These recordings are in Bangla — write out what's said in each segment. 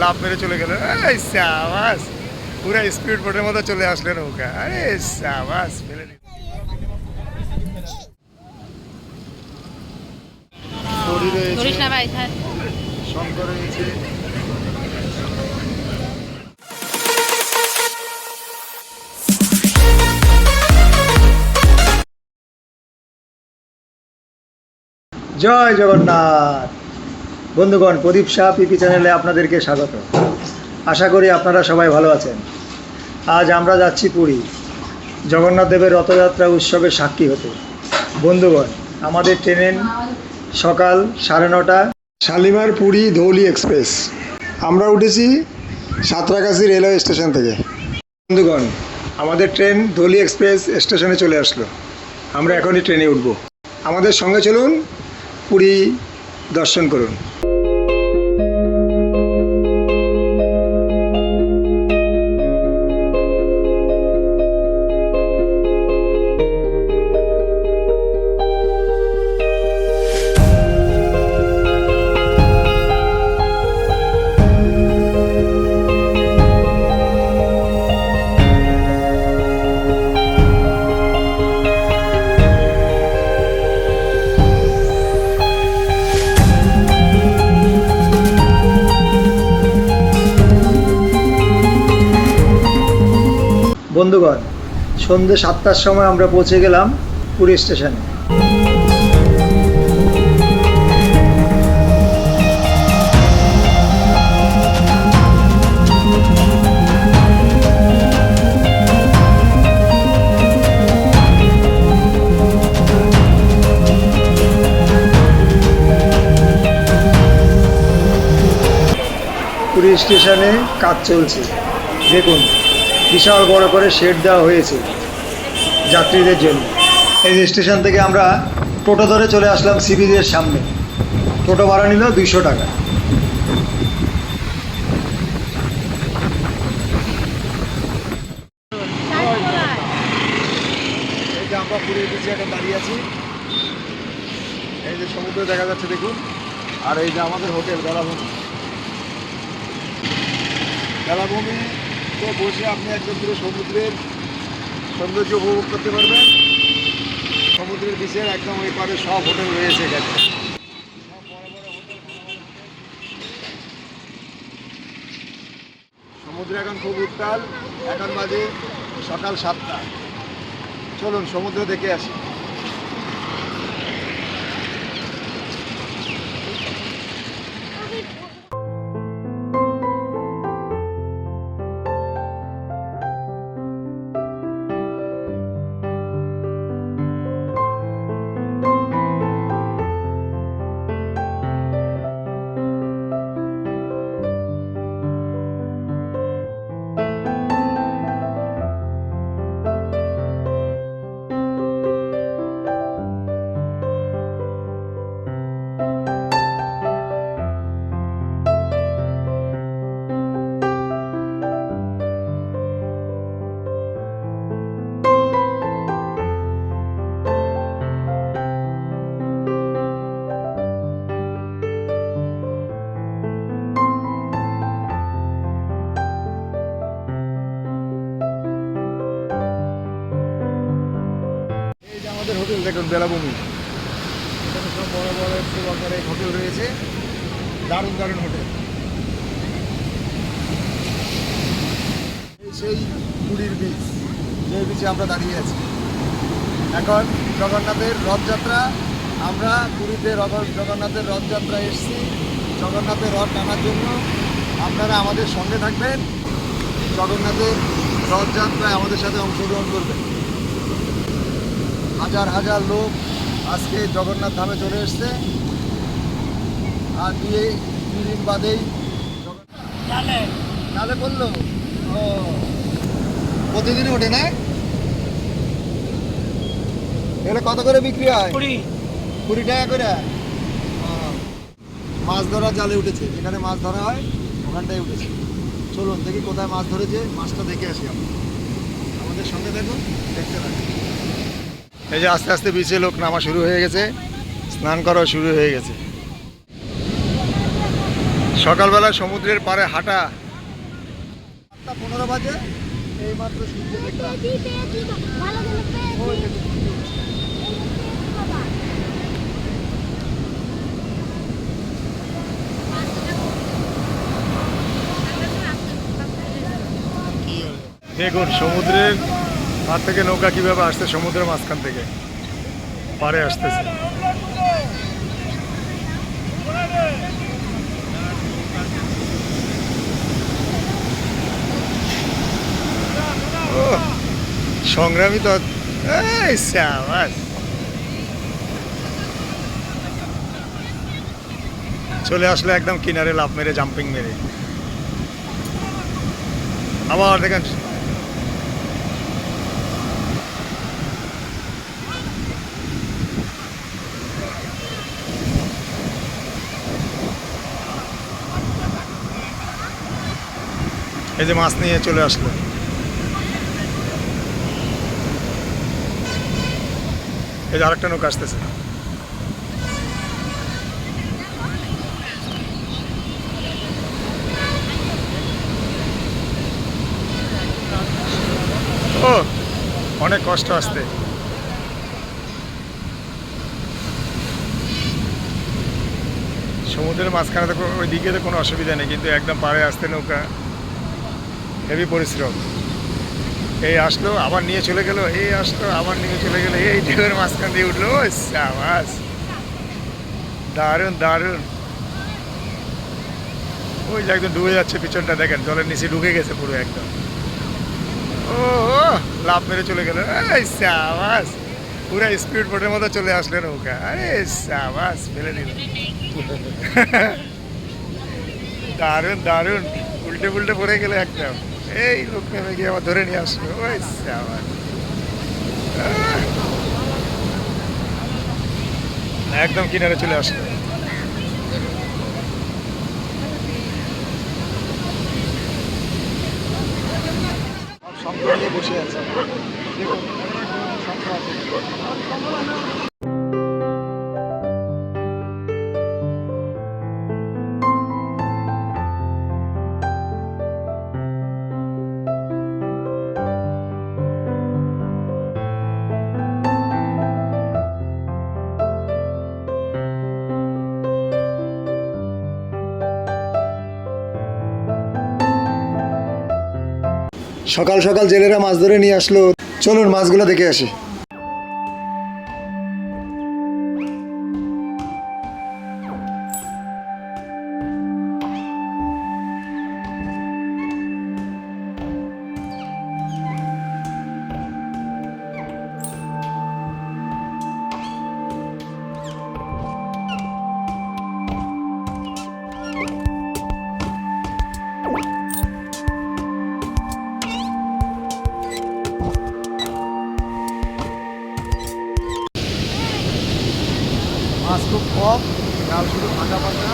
লাফ মেরে চলে গেল। এই সাবাস, পুরো স্পিড বোটের মতো চলে আসলেন নৌকা। আরে সাবাস, ফেলে দিল। দড়ি রয়েছে, শঙ্কর রয়েছে। জয় জগন্নাথ বন্ধুগণ, প্রদীপ শাহ পিপি চ্যানেলে আপনাদেরকে স্বাগত। আশা করি আপনারা সবাই ভালো আছেন। আজ আমরা যাচ্ছি পুরী, জগন্নাথ দেবের রথযাত্রা উৎসবের সাক্ষী হতে। বন্ধুগণ, আমাদের ট্রেন সকাল 9:30, শালিমার পুরী ধৌলি এক্সপ্রেস। আমরা উঠেছি সাঁতরাগাছি রেলওয়ে স্টেশন থেকে। বন্ধুগণ, আমাদের ট্রেন ধৌলি এক্সপ্রেস স্টেশনে চলে আসলো। আমরা এখনই ট্রেনে উঠব। আমাদের সঙ্গে চলুন, পুরী দর্শন করুন। বন্ধুগণ, সন্ধ্যে 7টার সময় আমরা পৌঁছে গেলাম পুরী স্টেশনে। পুরী স্টেশনে কাজ চলছে। দেখুন, বিশাল বড় করে শেড দেওয়া হয়েছে যাত্রীদের জন্য। এই স্টেশন থেকে আমরা টোটো ধরে চলে আসলাম সি বিচের সামনে। টোটো ভাড়া নিল 200 টাকা। এই যে আমরা পুরী বিচে এখন দাঁড়িয়ে আছি। এই যে সমুদ্র দেখা যাচ্ছে দেখুন, আর এই যে আমাদের হোটেল বেলাভূমি। বেলাভূমিতে বসে আপনি একদম পুরো সমুদ্রের সৌন্দর্য উপভোগ করতে পারবেন। সমুদ্রের বিচের একদম ওই পারে সব হোটেল রয়েছে এখানে। সব বড় বড় হোটেল। সমুদ্র এখন খুব উত্তাল। এখন বাজে সকাল 7টা। চলুন সমুদ্র দেখে আসি। আমাদের হোটেল দেখুন, বেলাভূমি। এখানে সব বড় বড় আকারে হোটেল রয়েছে। দারুণ দারুণ হোটেল। সেই পুরীর বিচ, যে বিচে আমরা দাঁড়িয়ে আছি। এখন জগন্নাথের রথযাত্রা। আমরা পুরীতে জগন্নাথের রথযাত্রা এসেছি। জগন্নাথের রথ টানার জন্য আপনারা আমাদের সঙ্গে থাকবেন। জগন্নাথের রথযাত্রায় আমাদের সাথে অংশগ্রহণ করবেন। হাজার হাজার লোক আজকে জগন্নাথ ধামে চলে এসছে। আর 2 দিন বাদেই নালে পড়লো। ও প্রতিদিনই ওঠে না? এগুলো কত করে বিক্রি হয়? 20 টাকা করে। মাছ ধরার জালে উঠেছে, যেখানে মাছ ধরা হয় ওখানটায় উঠেছে। চলুন দেখি কোথায় মাছ ধরেছে, মাছটা দেখে আসি। আমাদের সঙ্গে দেখুন, দেখতে থাকুন। এই যে আস্তে আস্তে বিচে লোক নামা শুরু হয়ে গেছে, স্নান করা শুরু হয়ে গেছে। সকালবেলা সমুদ্রের পাড়ে হাঁটা 8:15 বাজে এই মাত্র সূর্য দেখলাম। দেখুন সমুদ্রের পার থেকে নৌকা কিভাবে আসছে, সমুদ্রের মাঝখান থেকে পাড়ে আসতেছে। সংগ্রামী তো চলে আসলে একদম কিনারে লাফ মেরে জাম্পিং মেরে। আবার দেখেন এই যে মাছ নিয়ে চলে আসলো। এই যে আরেকটা নৌকা আসতেছে। ও অনেক কষ্ট আসতে। সমুদ্রের মাঝখানে তো ওই দিকে তো কোনো অসুবিধা নেই, কিন্তু একদম পাড়ে আসতে নৌকা হেভি পরিশ্রম। এই আসলো আবার নিয়ে চলে গেল, এই আসলো আবার নিয়ে চলে গেল, এই ঢেউয়ের মাঝখান দিয়ে উঠলো। সাবাস, দারুণ দারুণ। ওই যে একদম ডুবে যাচ্ছে, পিছনটা দেখেন জলের নিচে ঢুকে গেছে পুরো একদম। ও লাফ মেরে চলে গেল। এই সাবাস, পুরো স্পিড বোটের মতো চলে আসলো নৌকা। আরে সাবাস, ফেলে দিল। দারুণ দারুণ, উল্টে পুল্টে পড়ে গেলে একদম। এই লোক নেমে গিয়ে আবার ধরে নিয়ে আসলো। ওই সাবাস, একদম কিনারে চলে আসলো। শঙ্খ নিয়ে বসে আছে, দেখুন শঙ্খ আছে। সকাল সকাল জেলেরা মাছ ধরে নিয়ে আসলো। চলুন মাছগুলো দেখে আসি। মাছ খুব কম, জাল শুধু ফাঁকা ফাঁকা।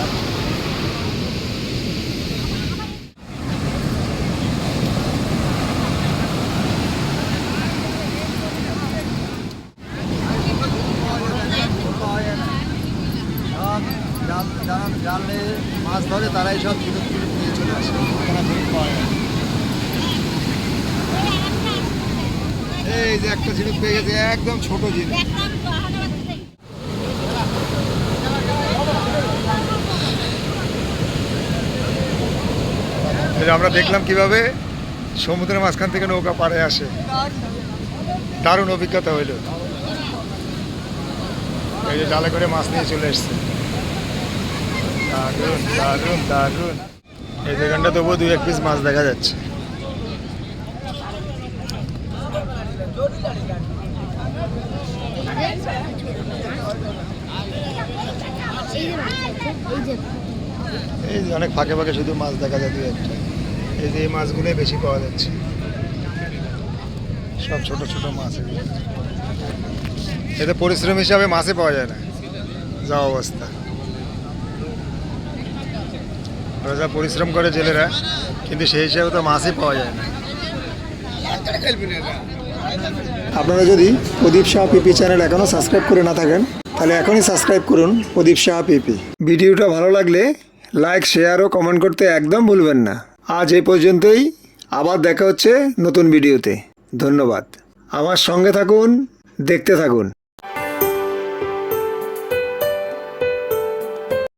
জালে মাছ ধরে তারাই সব ঝিনুক ঝিনুক নিয়ে চলে আসে, ঝিনুক পাওয়া যায়। এই যে একটা ঝিনুক পেয়ে গেছে, একদম ছোট ঝিনুক। আমরা দেখলাম কিভাবে সমুদ্রের মাঝখান থেকে নৌকা পাড়ে আসে। দারুণ অভিজ্ঞতা হইল। এই যে জালে করে মাছ নিয়ে চলে এসছে। দারুণ দারুণ দারুণ। এই যেখানটা তবুও 2-1 পিস মাছ দেখা যাচ্ছে। এই যে অনেক ফাঁকে ফাঁকে শুধু মাছ দেখা যায় 2-1টা। এই যে এই মাছগুলোই বেশি পাওয়া যাচ্ছে, সব ছোট ছোট মাছ। এতে পরিশ্রম হিসাবে মাছই পাওয়া যায় না, যা অবস্থা। যা পরিশ্রম করে জেলেরা, কিন্তু সেই হিসাবে তো মাছই পাওয়া যায় না। আপনারা যদি প্রদীপ শাহ পিপি চ্যানেল এখনও সাবস্ক্রাইব করে না থাকেন, তাহলে এখনই সাবস্ক্রাইব করুন প্রদীপ শাহ পিপি। ভিডিওটা ভালো লাগলে লাইক, শেয়ার ও কমেন্ট করতে একদম ভুলবেন না। আজ এই পর্যন্তই, আবার দেখা হচ্ছে নতুন ভিডিওতে। ধন্যবাদ। আমার সঙ্গে থাকুন, দেখতে থাকুন।